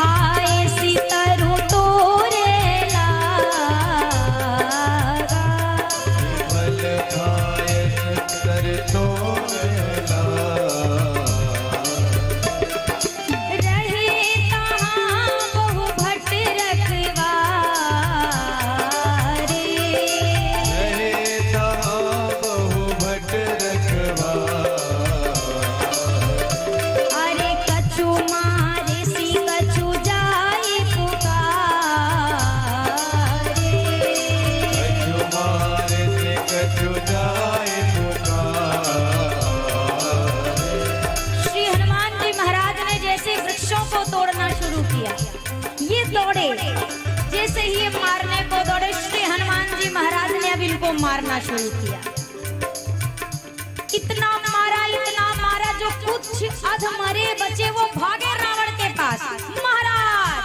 खाए सितरु तोरे लागा, विमल खाए सितर तोरे रहे तहाँ बहु भट रखवारे, रहे तहाँ बहु भट अरे कछु मारे सी कछु जाई पुकारे, कछु मारे से कछु जाए पुकारे। श्री हनुमान जी महाराज ने जैसे वृक्षों को तोड़ना शुरू किया, ये दौड़े, जैसे ही ये मारने को दौड़े, श्री हनुमान जी महाराज ने अब इनको मारना शुरू किया। इतना मारा जो कुछ अधमरे बचे वो भागे रावण के पास। महाराज,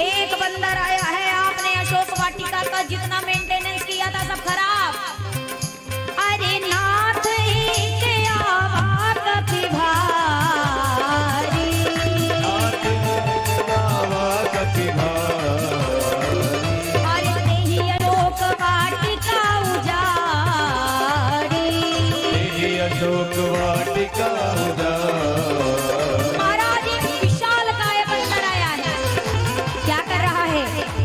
एक बंदर आया है, आपने अशोक वाटिका का जितना मेंटेनेंस किया था सब खराब। अरे नाथ के आवाज कति भारी, नाथ गावा कति भारी, अरे नहीं अशोक वाटिका उजाड़ी। तेरी अशोक वाटिका उजाड़ी। महाराज, एक विशाल काय बंदर आया है, क्या कर रहा है?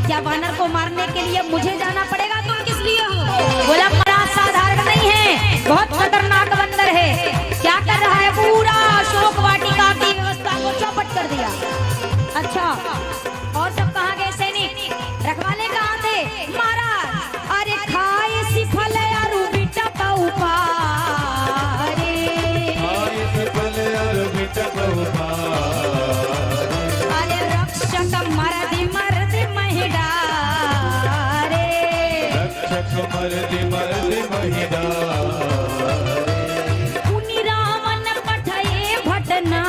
क्या वानर को मारने के लिए मुझे जाना पड़ेगा? तुम किस लिए हो? बोला महाराज साधारण नहीं है, बहुत खतरनाक बंदर है। क्या कर रहा है? पूरा अशोक वाटिका की व्यवस्था को चौपट कर दिया। अच्छा, और सब कहाँ गए सैनिक? रखवाले कहाँ थे? महाराज, अरे खाए सी फल अरु बिटा का उपारे, आय सफल अर्पित बहुभारी। अरे रक्षक मरदि मरदि महिडारे, रक्षक मर्दि मर्दि महिडारे। मुनि रावण पठये भटनाना,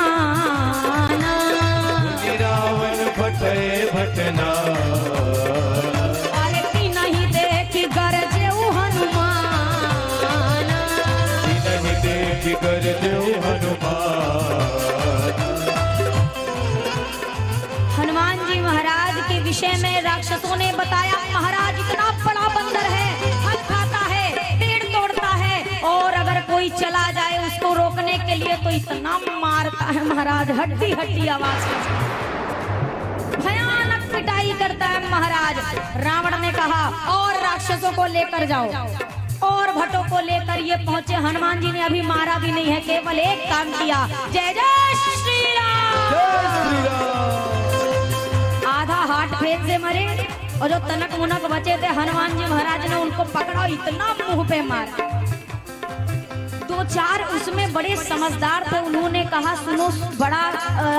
रावण भटे भटना, अरे नहीं देख गरजे हनुमान, नहीं देख कर देव हनुमान। हनुमान जी महाराज के विषय में राक्षसों ने बताया, महाराज इतना बड़ा बंदर है, फल खाता है, पेड़ तोड़ता है, और अगर कोई चला जाए उसको रोकने के लिए तो इतना मारता है महाराज, हड्डी हड्डी आवाज करता है, भयानक पिटाई करता है महाराज। रावण ने कहा और राक्षसों को लेकर जाओ, और भट्टों को लेकर ये पहुंचे। हनुमान जी ने अभी मारा भी नहीं है, केवल एक काम किया, जय जय श्री राम। आधा हाथ फेंक से मरे, और जो तनक मुनक बचे थे हनुमान जी महाराज ने उनको पकड़ा, इतना मुंह पे मारा। दो चार उसमें बड़े समझदार थे, उन्होंने कहा सुनो, बड़ा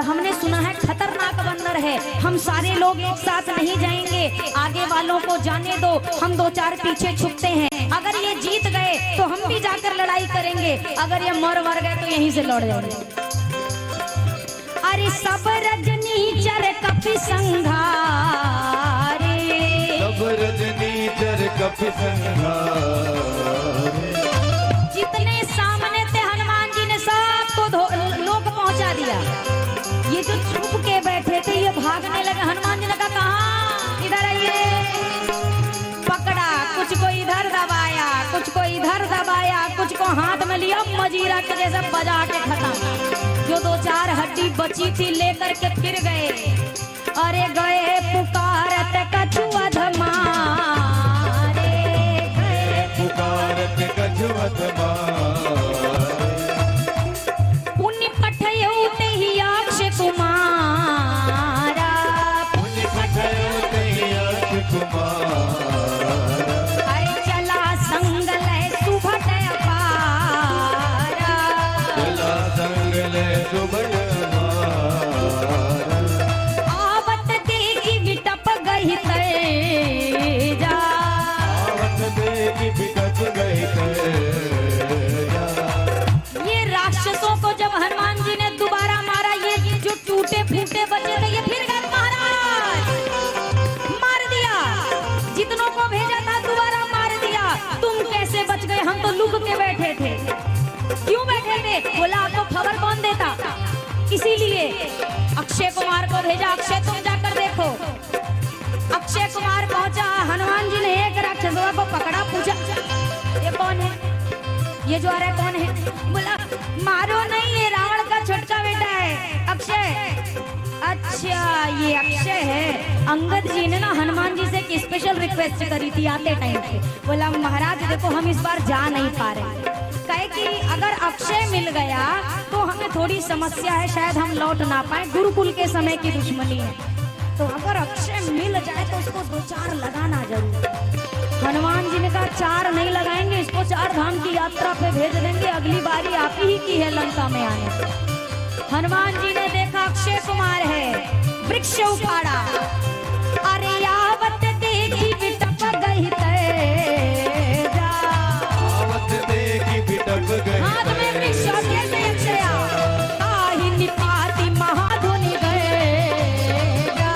हमने सुना है खतरनाक बंदर है, हम सारे लोग एक साथ नहीं जाएंगे, आगे वालों को जाने दो, हम दो चार पीछे छुपते हैं, अगर ये जीत गए तो हम भी जाकर लड़ाई करेंगे, अगर ये मर गए तो यहीं से लौट जाएंगे। अरे सब रजनी चर कपि संघारे, सब रजनी चर कपि संघारे। जितने सामने थे हनुमान जी ने सबको लोग पहुंचा दिया। ये जो छुप के बैठे थे ये भागने लगे। हनुमान जी ने कहा कहाँ? इधर आइए। पकड़ा, कुछ को इधर दबाया, कुछ को इधर दबाया, कुछ को हाथ में लिया, मजीरा के जैसे बजा के खत्म। जो दो चार हड्डी बची थी लेकर के फिर गए। अरे गए पुकारत कछु अधमारे, गए पुकारत कछु अधमारे। पुण्य पठयौ तेहि अक्षय कुमारा, पुण्य पठयौ तेहि अक्षय कुमारा। अरे चला संग लय सुभट अपारा, चला संग लय सुभट अपारा। आवत देखी विटप गई तेजा, आवत देखी विटप गई तेजा। ये राक्षसों को जब हनुमान जी ने दोबारा मारा, ये जो टूटे फूटे बचे थे ये फिर गए। महाराज मार दिया, जितनों को भेजा था दोबारा मार दिया। तुम कैसे बच गए? हम तो लुक के बैठे थे। क्यों बैठे थे? बोला आपको खबर कौन देता? इसीलिए अक्षय कुमार को भेजा, अक्षय तुम जाकर देखो। अक्षय कुमार पहुंचा, हनुमान जी ने एक राक्षसवा को पकड़ा, पूछा ये कौन है, ये जो आ रहा है कौन है? बोला मारो नहीं, ये रावण का छोटका बेटा है अक्षय। अच्छा ये अक्षय है। अंगद जी ने ना हनुमान जी से एक स्पेशल रिक्वेस्ट करी थी आते टाइम पे। बोला महाराज देखो हम इस बार जा नहीं पा रहे, कहे कि अगर अक्षय मिल गया तो हमें थोड़ी समस्या है, शायद हम लौट ना पाए, गुरुकुल के समय की दुश्मनी है, तो अगर अक्षय मिल जाए तो उसको 2-4 लगाना जरूर। हनुमान जी ने कहा 4 नहीं लगाएंगे, इसको 4 धाम की यात्रा पे भेज देंगे, अगली बारी आप ही की है लंका में आने। हनुमान जी ने देखा अक्षय कुमार है, वृक्ष उखाड़ा, अरे यावत देखी बिटप गई तेजा, आवत देखी बिटप गई हाथ में वृक्ष कैसे अक्षया, आही निपाती महाधुनि गएगा,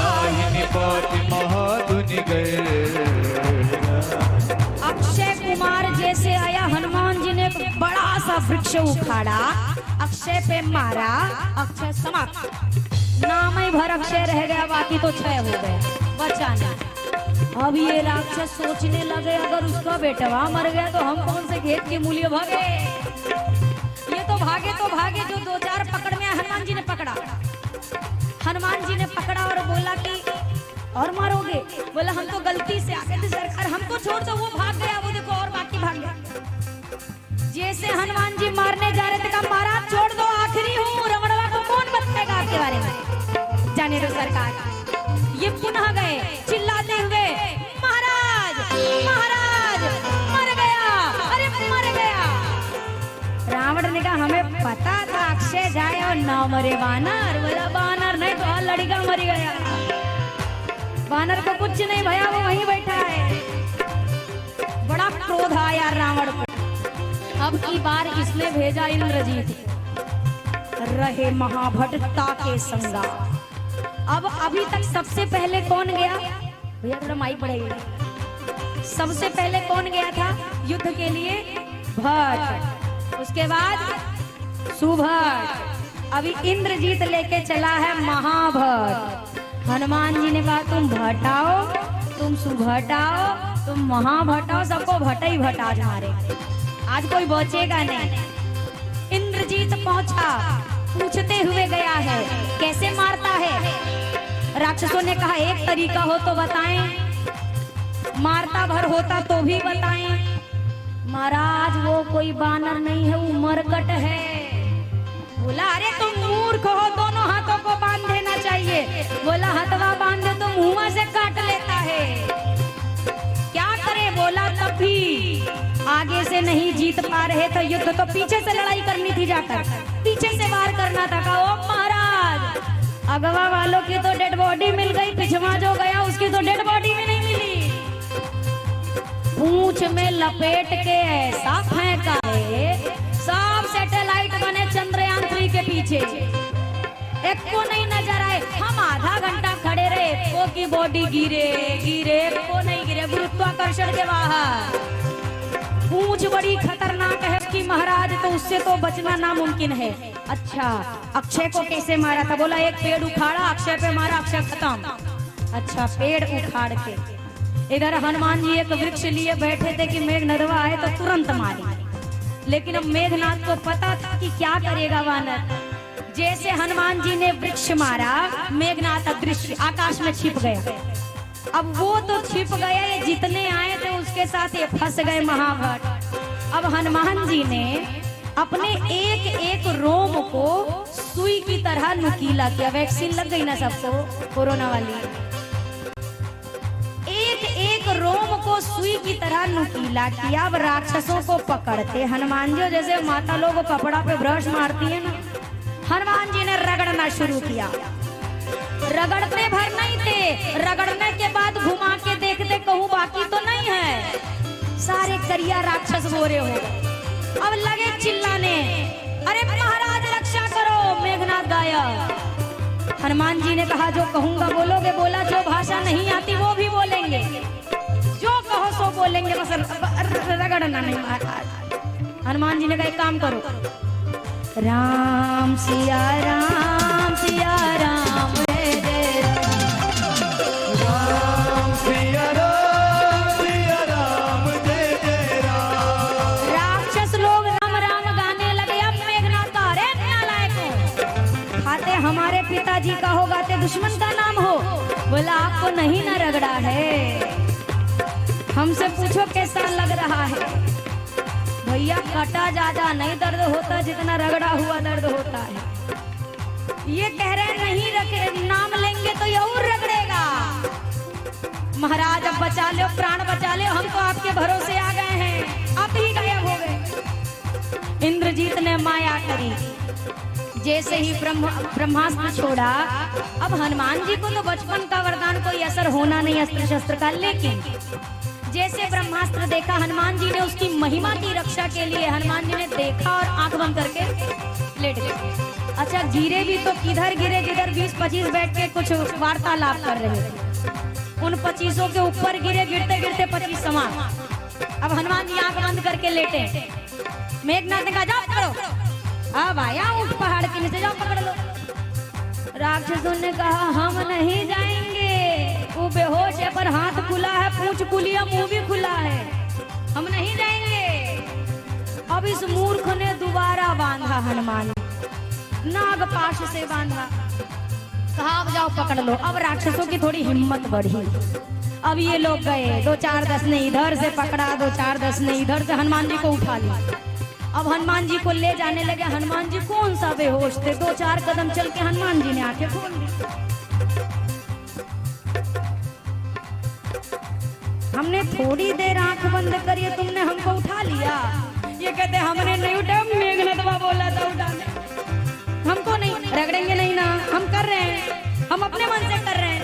आही निपाती महाधुनि गएगा। अक्षय कुमार जैसे आया, हनुमान जी ने एक बड़ा सा वृक्ष उखाड़ा, अक्षय पे मारा, अक्षय समाप्त, नाम ही भर अक्षय रह गया, बाकी तो क्षय हो गए, बचा नहीं। अब ये राक्षस सोचने लगे अगर उसका बेटवा मर गया तो हम कौन से खेत के मूल्य भागे। ये तो भागे जो 2-4 पकड़ में हनुमान जी ने पकड़ा। हनुमान जी ने पकड़ा और बोला कि और मारोगे? बोला हम तो गलती से आ गए थे सरकार, हमको छोड़ दो। वो भाग गया, वो देखो और बाकी भाग गया। जैसे हनुमान जी मारने जा रहे थे, कहा महाराज छोड़ दो, आखिरी हूँ, रमणवा को कौन बताएगा आपके बारे में, जाने दो सरकार। ये पुनः गए चिल्लाते हुए महाराज महाराज मर गया, अरे मर गया। रावण ने कहा हमें पता था अक्षय जाए और ना मरे बानर। बोला बानर नहीं तो लड़का मर गया, बानर को कुछ नहीं भया, वो वहीं बैठा है। बड़ा क्रोध आया रावण को। अब की बार इसने भेजा इंद्रजीत, रहे महाभटता के संगा। अब अभी तक सबसे पहले कौन गया भैया, थोड़ा माइक बढ़ाइए। सबसे पहले कौन गया था युद्ध के लिए? भट्ट, उसके बाद सुभट, अभी इंद्रजीत लेके चला है महाभट। हनुमान जी ने कहा तुम भटाओ, तुम सुभटाओ, तुम महाभटाओ, सबको भटा ही भटा मारे, आज कोई बचेगा नहीं। इंद्रजीत पहुंचा, पूछते हुए गया है कैसे मारता है। राक्षसों ने कहा एक तरीका हो तो बताएं, मारता भर होता तो भी बताएं। महाराज वो कोई बानर नहीं है, वो मरकट है। बोला अरे तुम मूर्ख हो, दोनों हाथों को बांध देना चाहिए। बोला हथवा बांधे तो मुंह से काट लेता है, क्या करे। बोला तब भी आगे से नहीं जीत पा रहे तो युद्ध तो पीछे से लड़ाई करनी थी, जाकर पीछे से वार करना था। कहा ओ महाराज अगवा वालों की तो डेड बॉडी मिल गई, पिछवा जो गया उसकी तो डेड बॉडी भी नहीं मिली। पूंछ में लपेट के ऐसा फेंका है, सब सैटेलाइट बने चंद्रयान 3 के पीछे, एक को नहीं नजर आए। हम आधा घंटा खड़े रहे, को की बॉडी गिरे गिरे, को नहीं गिरे, गुरुत्वाकर्षण के बाहर। पूंछ बड़ी खतरनाक है उसकी महाराज, तो उससे तो बचना नामुमकिन है। अच्छा अक्षय को कैसे मारा था? बोला एक पेड़ उखाड़ा, अक्षय पे मारा, अक्षय खत्म। अच्छा पेड़ उखाड़ के, इधर हनुमान जी एक वृक्ष लिए बैठे थे कि मेघनादवा आए तो तुरंत मारे। लेकिन अब मेघनाथ को पता था कि क्या करेगा वानर। जैसे हनुमान जी ने वृक्ष मारा, मेघनाथ अदृश्य आकाश में छिप गया। अब वो तो छिप गया, ये जितने आए थे उसके साथ ये फंस गए महाभट। अब हनुमान जी ने अपने एक एक रोम को सुई की तरह नुकीला किया। वैक्सीन लग गई ना सबको कोरोना वाली, एक एक रोम को सुई की तरह नुकीला किया। अब राक्षसों को पकड़ते हनुमान जी, जैसे माता लोग कपड़ा पे ब्रश मारती है ना, हनुमान जी ने रगड़ना शुरू किया। रगड़ते भर नहीं थे, रगड़ने के बाद घुमा के देखते कहूँ बाकी तो नहीं है, सारे करिया राक्षस गोरे हो गए। अब लगे चिल्लाने, अरे महाराज रक्षा करो, मेघनाथ गायब। हनुमान जी ने कहा जो कहूंगा बोलोगे। बोला जो भाषा नहीं आती वो भी बोलेंगे, जो कहो सो बोलेंगे, बस रगड़ना नहीं महाराज। हनुमान जी ने कहा एक काम करो, राम सिया राम सिया राम जय जय राम सिया राम जय जय राम। राक्षस लोग राम राम गाने लगे। अब मेघनाथ का अरे नालायकों, खाते हमारे पिताजी का हो गाते दुश्मन का नाम हो। बोला आपको नहीं ना रगड़ा है, हमसे पूछो कैसा लग रहा है। भैया कटा ज्यादा नहीं दर्द होता जितना रगड़ा हुआ दर्द होता है। ये कह रहे नहीं रखे, नाम लेंगे तो ये और रगड़ेगा। महाराज अब बचा लो, प्राण बचा लो, हम तो आपके भरोसे आ गए हैं, आप ही गायब हो गए। इंद्रजीत ने माया करी, जैसे ही ब्रह्मास्त्र छोड़ा। अब हनुमान जी को तो बचपन का वरदान कोई असर होना नहीं अस्त्र शस्त्र का, लेकिन जैसे ब्रह्मास्त्र देखा हनुमान जी ने, उसकी महिमा की रक्षा के लिए हनुमान जी ने देखा और आंख बंद करके लेट गए। अच्छा गिरे भी तो किधर गिरे, जिधर 20-25 बैठ के कुछ वार्तालाप कर रहे थे, उन 25 के ऊपर गिरे, गिरते गिरते 25 समा। अब हनुमान जी आंख बंद करके लेटे। मेघनाथ ने कहा जाओ पकड़ो, अब आया ऊंट पहाड़ के नीचे, जाओ पकड़ लो। राक्षसों ने कहा हम नहीं जाएंगे, वो बेहोश है पर हाथ खुला है, पूंछ खुली है, मुंह भी खुला है, हम नहीं जाएंगे। अब इस मूर्ख ने दोबारा बांधा, हनुमान नागपाश से बांधा, कहा अब जाओ पकड़ लो। अब राक्षसों की थोड़ी हिम्मत बढ़ी। अब ये लोग गए, 2-4-10 ने इधर से पकड़ा, 2-4-10 ने इधर से हनुमान जी को उठा लिया। अब हनुमान जी को ले जाने लगे। हनुमान जी कौन सा बेहोश थे, 2-4 कदम चल के हनुमान जी ने आंखें खोल दी। हमने थोड़ी देर आंख बंद करी, तुमने हमको उठा लिया। ये कहते हमने नहीं उठा, मेघनाथ बोला था उठाने, हमको नहीं रगड़ेंगे नहीं ना, हम कर रहे हैं, हम अपने मन से कर रहे हैं।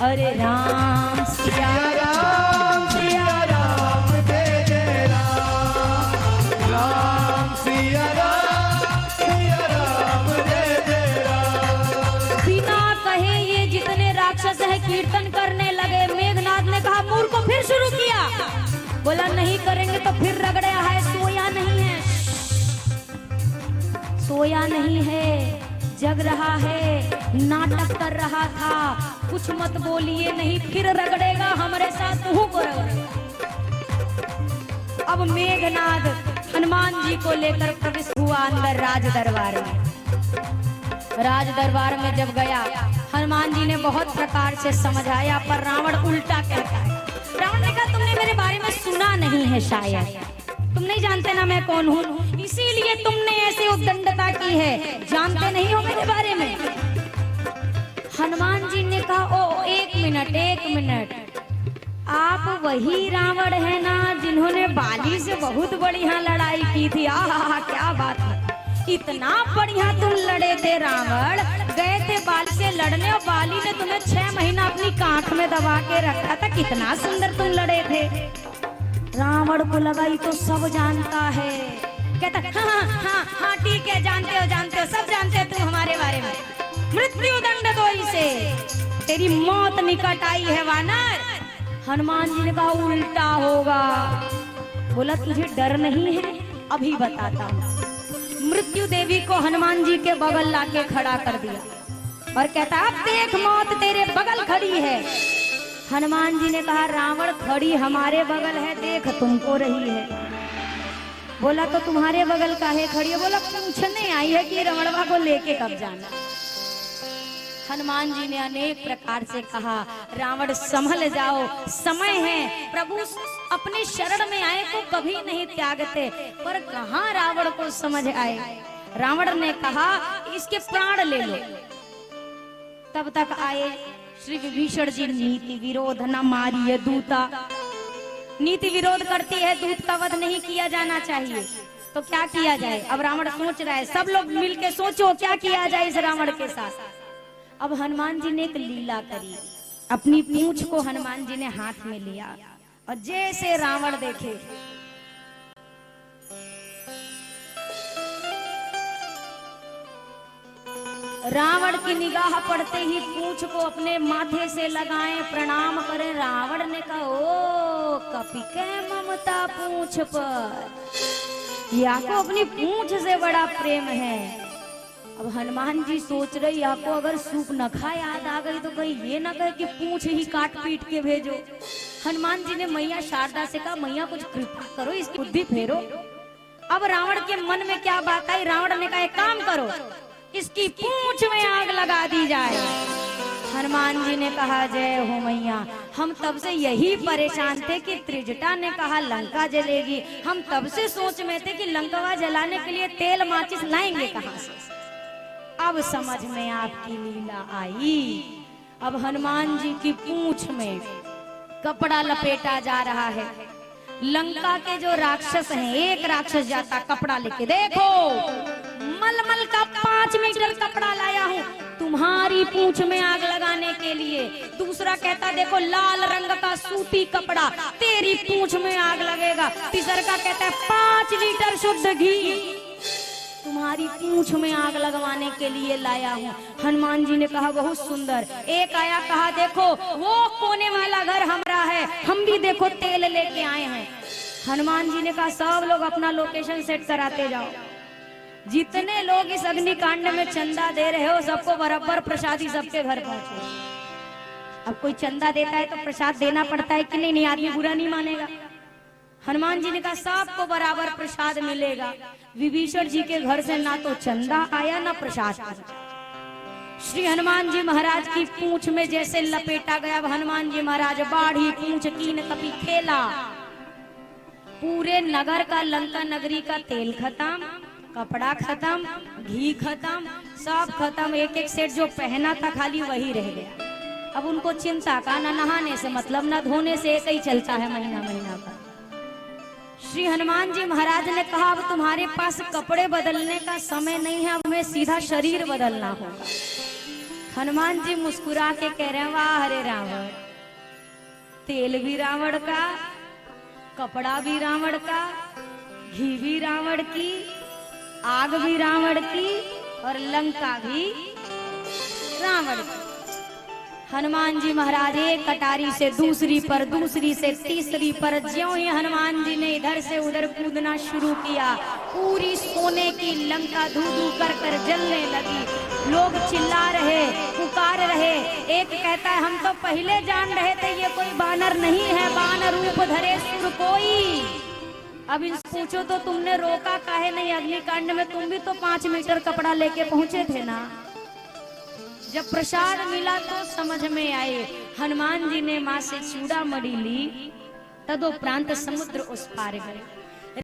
अरे राम सिया राम सिया राम जय जय राम। राम सिया राम जय जय राम। बिना कहे ये जितने राक्षस है कीर्तन करने लगे। मेघनाथ ने कहा मूर्ख को फिर शुरू किया। बोला नहीं करेंगे तो फिर रगड़े है, सोया नहीं है, सोया नहीं है, जग रहा है, नाटक कर रहा था, कुछ मत बोलिए नहीं, फिर रगड़ेगा हमारे साथ, तू को रगड़ेगा। अब मेघनाथ हनुमान जी को लेकर प्रवेश हुआ अंदर राज दरबार में। राज दरबार में जब गया, हनुमान जी ने बहुत प्रकार से समझाया, पर रावण उल्टा कहता है। रावण ने कहा तुमने मेरे बारे में सुना नहीं है, शायद तुम नहीं जानते ना मैं कौन हूँ, इसीलिए तुमने ऐसी उद्दंडता की है, जानते नहीं हो मेरे बारे में। हनुमान जी ने कहा ओ एक मिनट, आप वही रावण है ना जिन्होंने बाली से बहुत बढ़िया लड़ाई की थी? आहा क्या बात है, इतना बढ़िया तुम लड़े थे। रावण गए थे बाली से लड़ने और बाली ने तुम्हें 6 महीना अपनी कांख में दबा के रखा था, कितना सुंदर तुम लड़े थे। रावण को लगा ये तो सब जानता है, कहता हाँ ठीक है, जानते हो, सब जानते हो तुम हमारे बारे में, मृत्यु दंड दो इसे, तेरी मौत निकट आई है वानर। हनुमान जी ने कहा उल्टा होगा। बोला तुझे डर नहीं है, अभी बताता हूँ। मृत्यु देवी को हनुमान जी के बगल लाके खड़ा कर दिया और कहता अब देख मौत तेरे बगल खड़ी है। हनुमान जी ने कहा रावण खड़ी हमारे बगल है, देख तुमको रही है। बोला तो तुम्हारे बगल का है खड़ी है? बोला पूछने आई है कि रमणवा को लेके कब जाना। हनुमान जी ने अनेक प्रकार से कहा रावण संभल जाओ, समय है, प्रभु अपने शरण में आए को कभी नहीं त्यागते। पर कहाँ रावण को समझ आए। रावण ने कहा इसके प्राण ले लो। तब तक आए श्री विभीषण जी, नीति विरोध न मारिए दूता। नीति विरोध करती है, दूत का वध नहीं किया जाना चाहिए, तो क्या किया जाए। अब रावण सोच रहा है, सब लोग मिलके सोचो क्या किया जाए इस रावण के साथ। अब हनुमान जी ने एक लीला करी, अपनी पूंछ को हनुमान जी ने हाथ में लिया और जैसे रावण देखे रावण की निगाह पड़ते ही पूंछ को अपने माथे से लगाए, प्रणाम करें। रावण ने कहा ओ कपि के ममता पूंछ पर, या को अपनी पूंछ से बड़ा प्रेम है। अब हनुमान जी सोच रही आपको अगर सूप नखा याद आ गई तो कहीं ये ना कहे कि पूंछ ही काट पीट के भेजो। हनुमान जी ने मैया शारदा से कहा मैया कुछ कृपा करो, इसकी बुद्धि फेरो। अब रावण के मन में क्या बात आई, रावण ने कहा एक काम करो, इसकी पूंछ में आग लगा दी जाए। हनुमान जी ने कहा जय हो मैया, हम तब से यही परेशान थे कि त्रिजटा ने कहा लंका जलेगी, हम तब से सोच में थे कि लंका जलाने के लिए तेल माचिस लाएंगे कहां से। अब समझ में आपकी लीला आई। अब हनुमान जी की पूंछ में कपड़ा लपेटा जा रहा है। लंका के जो राक्षस हैं, एक राक्षस जाता कपड़ा लेके, देखो मलमल का 5 मीटर कपड़ा लाया हूँ तुम्हारी पूंछ में आग लगाने के लिए। दूसरा कहता देखो लाल रंग का सूती कपड़ा तेरी पूंछ में आग लगेगा। तीसरा का कहता है 5 लीटर शुद्ध घी तुम्हारी पूंछ में आग लगवाने के लिए लाया हूँ। हनुमान जी ने कहा बहुत सुंदर। एक आया कहा देखो वो कोने वाला घर हमारा है, हम भी देखो तेल लेके आए हैं। हनुमान जी ने कहा सब लोग अपना लोकेशन सेट कराते जाओ, जितने लोग इस अग्निकांड में चंदा दे रहे हो सबको बराबर प्रसादी सबके घर पहुंचे। अब कोई चंदा देता है तो प्रसाद देना पड़ता है कि नहीं, आदमी बुरा नहीं मानेगा। हनुमान जी ने कहा सबको बराबर प्रसाद मिलेगा। विभीषण जी के घर से ना तो चंदा आया ना प्रसाद आया। श्री हनुमान जी महाराज की पूंछ में जैसे लपेटा गया, हनुमान जी महाराज बाढ़ी पूंछ कीन कपी खेला। पूरे नगर का, लंका नगरी का तेल खत्म, कपड़ा खत्म, घी खत्म, सब खत्म। एक एक सेट जो पहना था खाली वही रह गया। अब उनको चिंता का, ना नहाने से मतलब ना धोने से, ऐसे ही चलता है महीना महीना का। श्री हनुमान जी महाराज ने कहा अब तुम्हारे पास कपड़े बदलने का समय नहीं है, अब हमें सीधा शरीर बदलना होगा। हनुमान जी मुस्कुरा के कह रहे हैं वाह हरे रावण, तेल भी रावण का, कपड़ा भी रावण का, घी भी रावण की, आग भी रावण की और लंका भी रावण की। हनुमान जी महाराज एक कटारी से दूसरी पर, दूसरी से तीसरी पर, ज्यों ही हनुमान जी ने इधर से उधर कूदना शुरू किया, पूरी सोने की लंका धू धू कर कर जलने लगी। लोग चिल्ला रहे, पुकार रहे। एक कहता है हम तो पहले जान रहे थे ये कोई बानर नहीं है, बानर रूप धरे सुर कोई। अब इनसे पूछो तो तुमने रोका काहे नहीं, अग्निकांड में तुम भी तो 5 मीटर कपड़ा लेके पहुंचे थे ना। जब प्रसाद मिला तो समझ में आए। हनुमान जी ने माँ से चूड़ा मड़ी ली, तदोपरांत समुद्र उस पार गए।